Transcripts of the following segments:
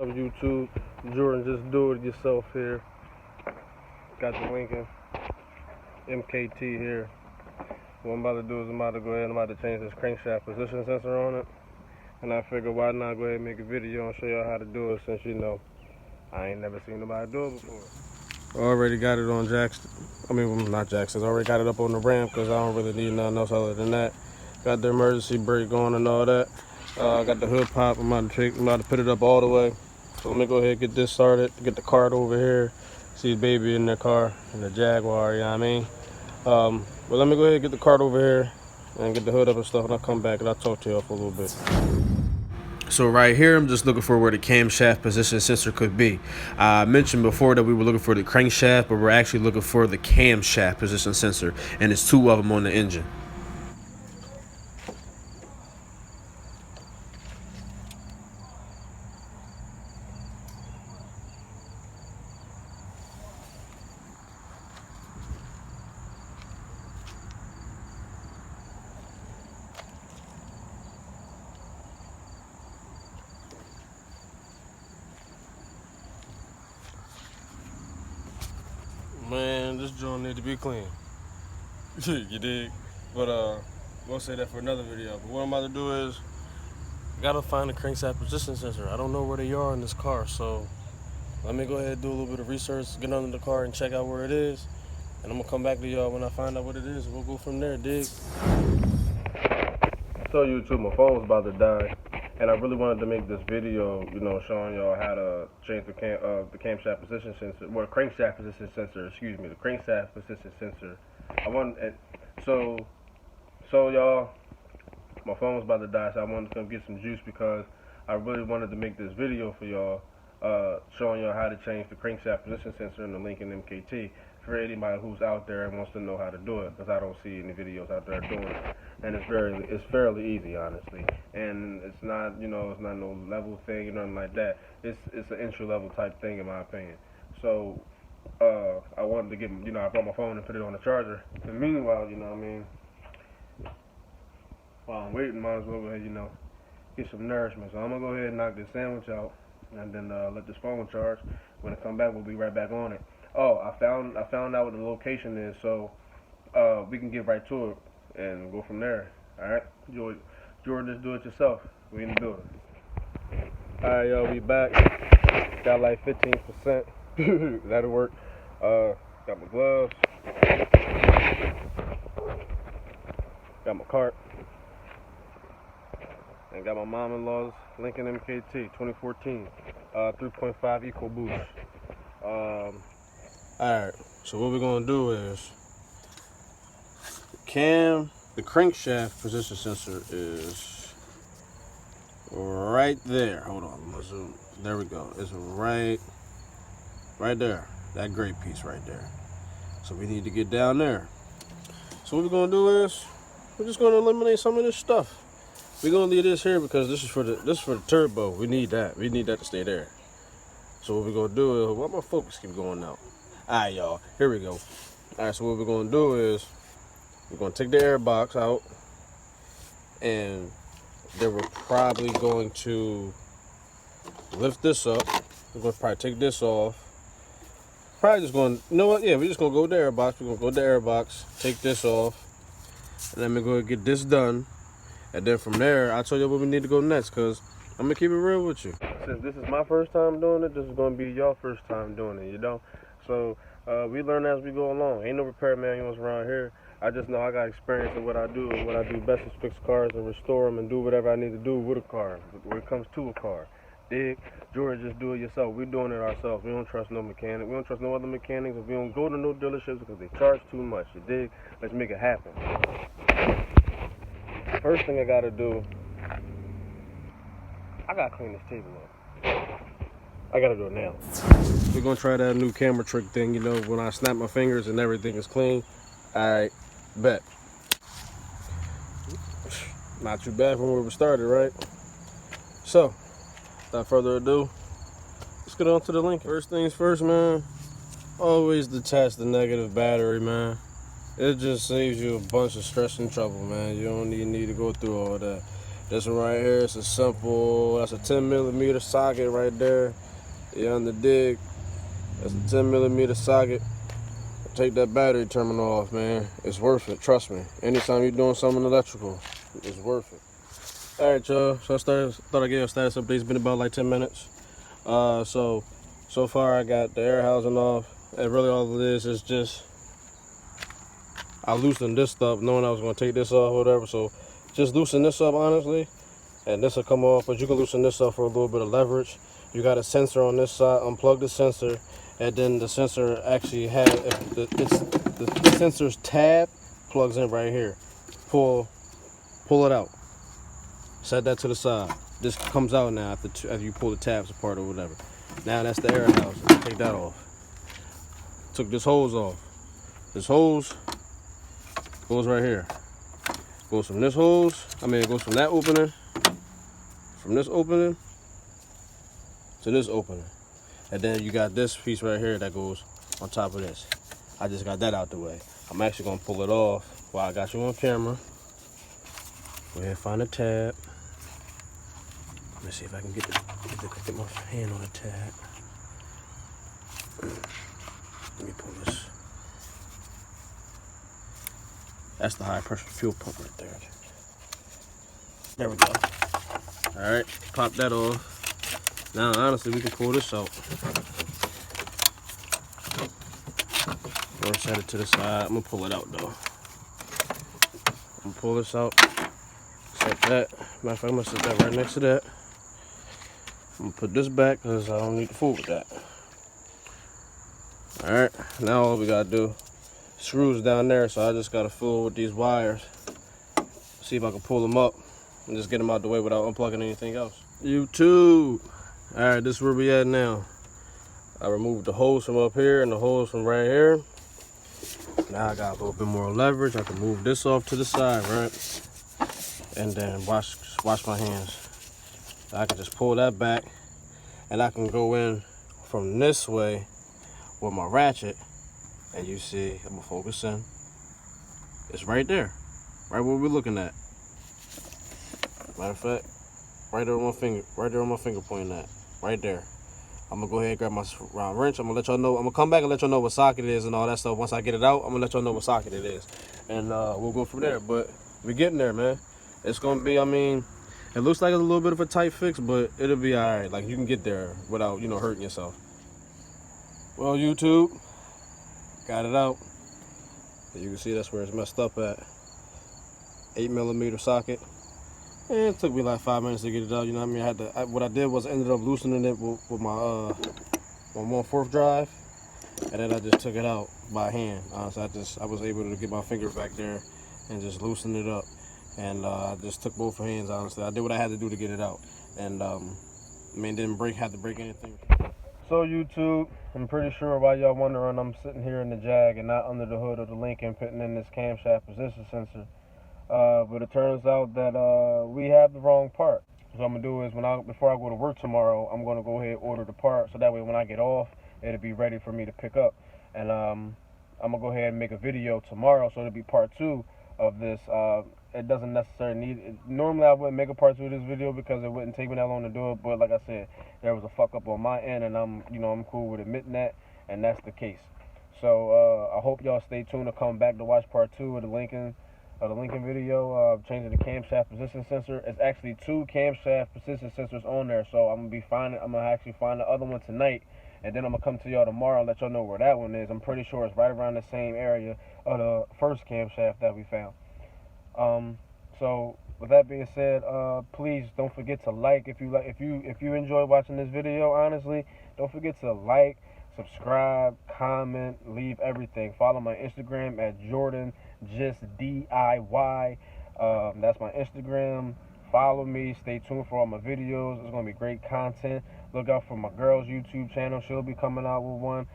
of YouTube. Jordan, just do it yourself here. Got the Lincoln MKT here. What I'm about to do is I'm about to go ahead and I'm about to change this crankshaft position sensor on it. And I figured why not go ahead and make a video and show y'all how to do it, since you know I ain't never seen nobody do it before. Already got it on Jackson. I mean, not Jackson's. Already got it up on the ramp because I don't really need nothing else other than that. Got the emergency brake on and all that. Got the hood pop. I'm about to put it up all the way. So let me go ahead and get this started. Get the cart over here. See the baby in the car and the Jaguar. You know what I mean? But let me go ahead and get the cart over here and get the hood up and stuff, and I'll come back and I'll talk to y'all for a little bit. So right here, I'm just looking for where the camshaft position sensor could be. I mentioned before that we were looking for the crankshaft, but we're actually looking for the camshaft position sensor, and it's two of them on the engine. Man, this joint need to be clean. You dig? But we'll say that for another video. But what I'm about to do is gotta find the crankshaft position sensor. I don't know where they are in this car, so let me go ahead and do a little bit of research, get under the car and check out where it is. And I'm gonna come back to y'all when I find out what it is. We'll go from there, dig? So YouTube, my phone was about to die, and I really wanted to make this video, you know, showing y'all how to change the camshaft position sensor, well, crankshaft position sensor, excuse me, the crankshaft position sensor. So y'all, my phone was about to die, so I wanted to come get some juice because I really wanted to make this video for y'all, showing y'all how to change the crankshaft position sensor in the Lincoln MKT for anybody who's out there and wants to know how to do it, because I don't see any videos out there doing it. And it's fairly easy, honestly, and it's not, you know, it's not no level thing or nothing like that. It's an entry level type thing in my opinion. So I wanted to get, you know, I brought my phone and put it on the charger. And meanwhile, you know what I mean, while I'm waiting, might as well go ahead, you know, get some nourishment. So I'm gonna go ahead and knock this sandwich out, and then let this phone charge. When I come back, we'll be right back on it. Oh, I found out what the location is, so we can get right to it and go from there. All right, Jordan, just do it yourself. We in the building. All right, y'all, we back. Got like 15%. That'll work. Got my gloves. Got my cart. And got my mom-in-law's Lincoln MKT 2014 3.5 Ecoboost. Alright, so what we're gonna do is the crankshaft position sensor is right there. Hold on, I'm gonna zoom. There we go. It's right there. That gray piece right there. So we need to get down there. So what we're gonna do is we're just gonna eliminate some of this stuff. We're gonna leave this here because this is for the turbo. We need that. We need that to stay there. So what we're gonna do is, why my focus keep going out? Alright, y'all, here we go. Alright, so what we're gonna do is we're gonna take the air box out, and then we're probably going to lift this up. We're gonna probably take this off. Probably just going, you know what? Yeah, we're just gonna go with the air box. We're gonna go with the air box, take this off, and then we're gonna get this done. And then from there, I'll tell you where we need to go next, because I'm gonna keep it real with you. Since this is my first time doing it, this is gonna be your first time doing it, you know? So we learn as we go along. Ain't no repair manuals around here. I just know I got experience in what I do, and what I do best is fix cars and restore them and do whatever I need to do with a car, when it comes to a car. Dig? Jordan, just do it yourself. We're doing it ourselves. We don't trust no mechanic. We don't trust no other mechanics. If we don't go to no dealerships because they charge too much, you dig? Let's make it happen. First thing I gotta do, I gotta clean this table up. I gotta do it now. We're gonna try that new camera trick thing, you know, when I snap my fingers and everything is clean. Alright, bet. Not too bad from where we started, right? So, without further ado, let's get on to the Lincoln. First things first, man. Always detach the negative battery, man. It just saves you a bunch of stress and trouble, man. You don't even need to go through all that. This one right here is a simple, that's a 10mm socket right there. You on the dig? That's a 10mm socket. Take that battery terminal off, man. It's worth it, trust me. Anytime you're doing something electrical, it's worth it. All right, y'all. So thought I'd give you a status update. It's been about like 10 minutes. So far I got the air housing off. And really all it is just, I loosened this stuff knowing I was gonna take this off or whatever. So just loosen this up, honestly, and this will come off, but you can loosen this up for a little bit of leverage. You got a sensor on this side, unplug the sensor, and then the sensor actually has, the sensor's tab plugs in right here. Pull it out. Set that to the side. This comes out now after you pull the tabs apart or whatever. Now that's the air housing. Take that off. Took this hose off. This hose goes right here. Goes from this hose, it goes from that opening, from this opening to this opening. And then you got this piece right here that goes on top of this. I just got that out the way. I'm actually gonna pull it off while I got you on camera. Go ahead and find the tab. Let me see if I can get my hand on the tab. Let me pull this. That's the high pressure fuel pump right there. There we go. All right, pop that off. Now, honestly, we can pull this out. Or set it to the side. I'm gonna pull it out though. I'm gonna pull this out. Set that. Matter of fact, I'm gonna set that right next to that. I'm gonna put this back because I don't need to fool with that. All right, now all we gotta do, screws down there, so I just gotta fool with these wires. See if I can pull them up and just get them out the way without unplugging anything else. YouTube. All right, this is where we at now. I removed the hose from up here and the hose from right here. Now I got a little bit more leverage. I can move this off to the side, right? And then wash my hands. I can just pull that back and I can go in from this way with my ratchet, and you see, I'm gonna focus in. It's right there, right where we're looking at. Matter of fact, right there on my finger pointing at, right there. I'm gonna go ahead and grab my round wrench. I'm gonna let y'all know. I'm gonna come back and let y'all know what socket it is and all that stuff. Once I get it out, I'm gonna let y'all know what socket it is, and we'll go from there. But we're getting there, man. It's gonna be, it looks like it's a little bit of a tight fix, but it'll be all right. Like, you can get there without, hurting yourself. Well, YouTube, got it out. You can see that's where it's messed up at. 8mm socket. And it took me like 5 minutes to get it out. You know what I mean? What I did was ended up loosening it with my 1/4 drive, and then I just took it out by hand. Honestly, I was able to get my finger back there and just loosen it up. And I just took both hands. Honestly, I did what I had to do to get it out, and didn't have to break anything. So YouTube, I'm pretty sure while y'all wondering, I'm sitting here in the Jag and not under the hood of the Lincoln, putting in this camshaft position sensor. But it turns out that we have the wrong part. So what I'm gonna do is before I go to work tomorrow, I'm gonna go ahead and order the part, so that way when I get off, it'll be ready for me to pick up. And I'm gonna go ahead and make a video tomorrow, so it'll be part 2 of this. It doesn't necessarily need it. Normally I wouldn't make a part 2 of this video because it wouldn't take me that long to do it, but like I said, there was a fuck up on my end, and I'm cool with admitting that, and that's the case. So I hope y'all stay tuned to come back to watch part 2 of the Lincoln video, changing the camshaft position sensor. It's actually 2 camshaft position sensors on there, so I'm gonna actually find the other one tonight, and then I'm gonna come to y'all tomorrow and let y'all know where that one is. I'm pretty sure it's right around the same area of the first camshaft that we found. So with that being said, please don't forget to like if you enjoy watching this video. Honestly, don't forget to like, subscribe, comment, leave everything. Follow my Instagram at JordanJustDIY. That's my Instagram. Follow me. Stay tuned for all my videos. It's gonna be great content. Look out for my girl's YouTube channel. She'll be coming out with one.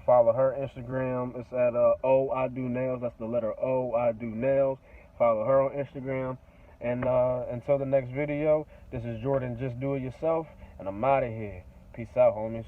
Follow her Instagram. It's at O I Do Nails. That's the letter O I Do Nails. Follow her on Instagram. And until the next video, this is Jordan, Just Do It Yourself, and I'm out of here. Peace out, homies.